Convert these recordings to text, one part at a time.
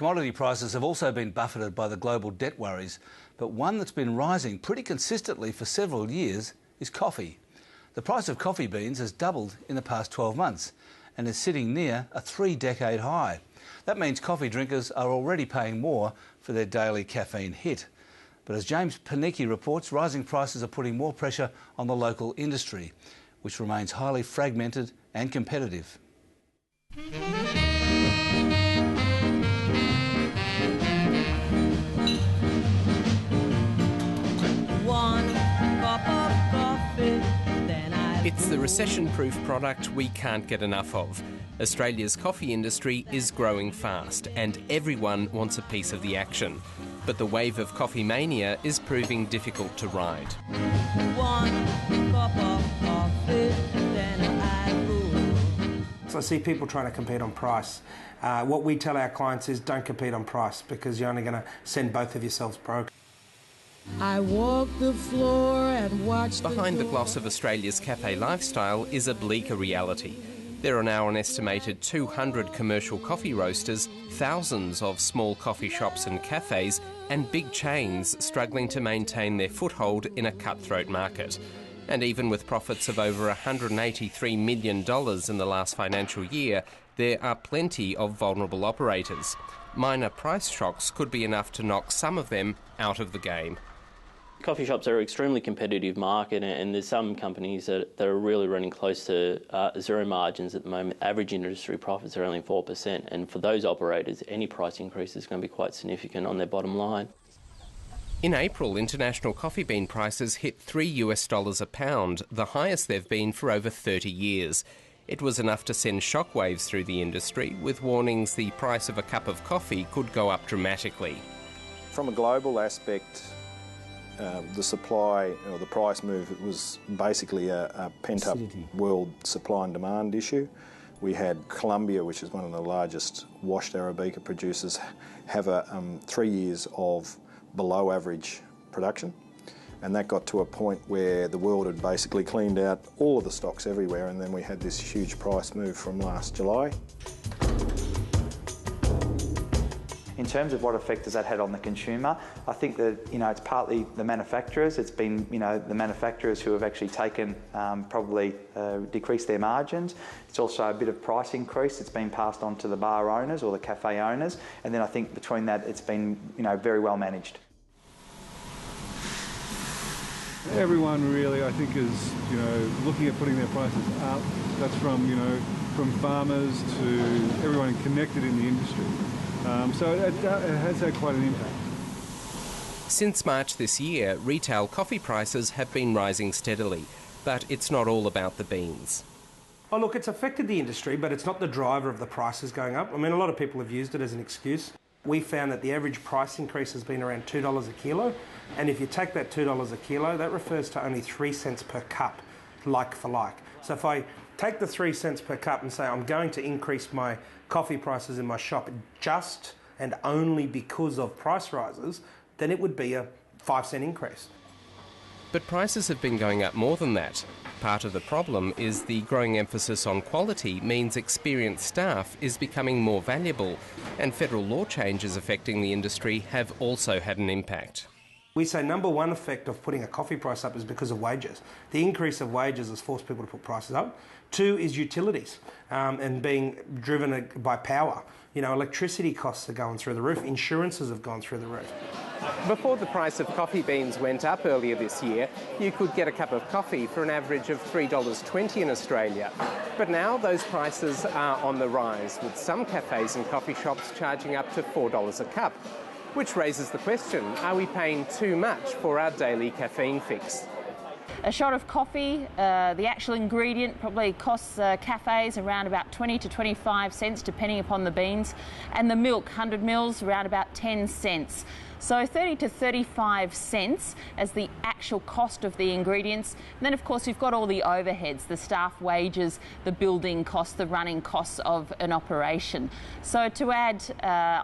Commodity prices have also been buffeted by the global debt worries, but one that's been rising pretty consistently for several years is coffee. The price of coffee beans has doubled in the past 12 months and is sitting near a 3-decade high. That means coffee drinkers are already paying more for their daily caffeine hit. But as James Panicki reports, rising prices are putting more pressure on the local industry, which remains highly fragmented and competitive. It's the recession-proof product we can't get enough of. Australia's coffee industry is growing fast and everyone wants a piece of the action. But the wave of coffee mania is proving difficult to ride. So I see people trying to compete on price. What we tell our clients is don't compete on price because you're only going to send both of yourselves broke. I walk the floor and watch Behind the gloss of Australia's cafe lifestyle is a bleaker reality. There are now an estimated 200 commercial coffee roasters, thousands of small coffee shops and cafes, and big chains struggling to maintain their foothold in a cutthroat market. And even with profits of over $183 million in the last financial year, there are plenty of vulnerable operators. Minor price shocks could be enough to knock some of them out of the game. Coffee shops are an extremely competitive market, and there's some companies that are really running close to zero margins at the moment. Average industry profits are only 4%, and for those operators, any price increase is going to be quite significant on their bottom line. In April, international coffee bean prices hit $3 a pound, the highest they've been for over 30 years. It was enough to send shockwaves through the industry, with warnings the price of a cup of coffee could go up dramatically. From a global aspect, the supply or the price move was basically a pent-up world supply and demand issue. We had Colombia, which is one of the largest washed Arabica producers, have 3 years of below average production, and that got to a point where the world had basically cleaned out all of the stocks everywhere, and then we had this huge price move from last July. In terms of what effect has that had on the consumer, I think that it's partly the manufacturers. It's been the manufacturers who have actually taken probably decreased their margins. It's also a bit of price increase. It's been passed on to the bar owners or the cafe owners, and then I think between that it's been very well managed. Everyone really, I think, is looking at putting their prices up. That's from from farmers to everyone connected in the industry. So it has had quite an impact. Since March this year, retail coffee prices have been rising steadily, but it's not all about the beans. Oh, look, it's affected the industry, but it's not the driver of the prices going up. I mean, a lot of people have used it as an excuse. We found that the average price increase has been around $2 a kilo, and if you take that $2 a kilo, that refers to only 3 cents per cup, like for like. So if I take the 3 cents per cup and say I'm going to increase my coffee prices in my shop just and only because of price rises, then it would be a 5-cent increase. But prices have been going up more than that. Part of the problem is the growing emphasis on quality means experienced staff is becoming more valuable, and federal law changes affecting the industry have also had an impact. We say number one effect of putting a coffee price up is because of wages. The increase of wages has forced people to put prices up. 2 is utilities and being driven by power. Electricity costs are going through the roof. Insurances have gone through the roof. Before the price of coffee beans went up earlier this year, you could get a cup of coffee for an average of $3.20 in Australia. But now those prices are on the rise, with some cafes and coffee shops charging up to $4 a cup. Which raises the question, are we paying too much for our daily caffeine fix? A shot of coffee, the actual ingredient probably costs cafes around about 20 to 25 cents depending upon the beans, and the milk, 100 mils, around about 10 cents. So 30 to 35 cents as the actual cost of the ingredients. And then of course we've got all the overheads, the staff wages, the building costs, the running costs of an operation. So to add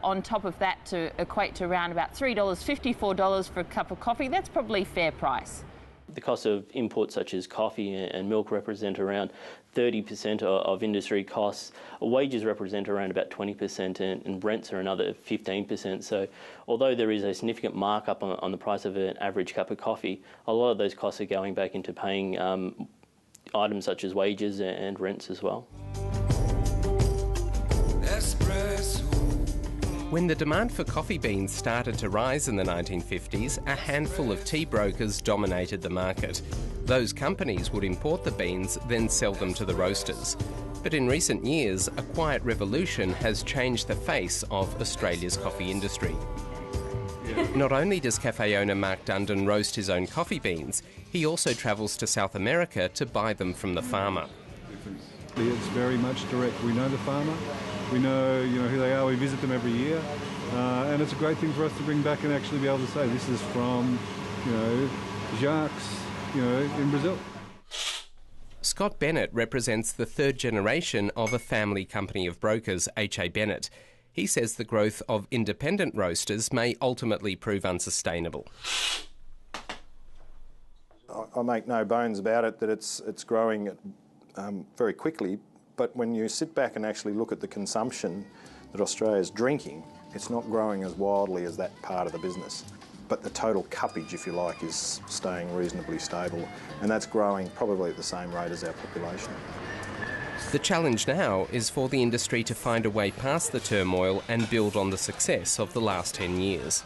on top of that to equate to around about $3.50, $4 for a cup of coffee, that's probably fair price. The cost of inputs such as coffee and milk represent around 30% of industry costs. Wages represent around about 20%, and rents are another 15%. So although there is a significant markup on the price of an average cup of coffee, a lot of those costs are going back into paying items such as wages and rents as well. When the demand for coffee beans started to rise in the 1950s, a handful of tea brokers dominated the market. Those companies would import the beans, then sell them to the roasters. But in recent years, a quiet revolution has changed the face of Australia's coffee industry. Not only does cafe owner Mark Dundon roast his own coffee beans, he also travels to South America to buy them from the farmer. It's very much direct. We know the farmer, we know who they are, we visit them every year, and it's a great thing for us to bring back and actually be able to say this is from, Jacques, in Brazil. Scott Bennett represents the third generation of a family company of brokers, H.A. Bennett. He says the growth of independent roasters may ultimately prove unsustainable. I make no bones about it that it's growing very quickly, but when you sit back and actually look at the consumption that Australia's drinking, it's not growing as wildly as that part of the business. But the total cuppage, if you like, is staying reasonably stable, and that's growing probably at the same rate as our population. The challenge now is for the industry to find a way past the turmoil and build on the success of the last 10 years.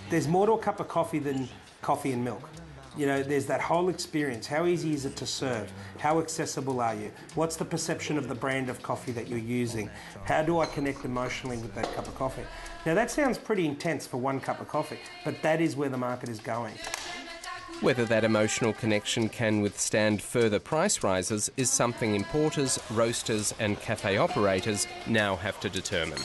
There's more to a cup of coffee than coffee and milk. There's that whole experience. How easy is it to serve? How accessible are you? What's the perception of the brand of coffee that you're using? How do I connect emotionally with that cup of coffee? Now that sounds pretty intense for one cup of coffee, but that is where the market is going. Whether that emotional connection can withstand further price rises is something importers, roasters and cafe operators now have to determine.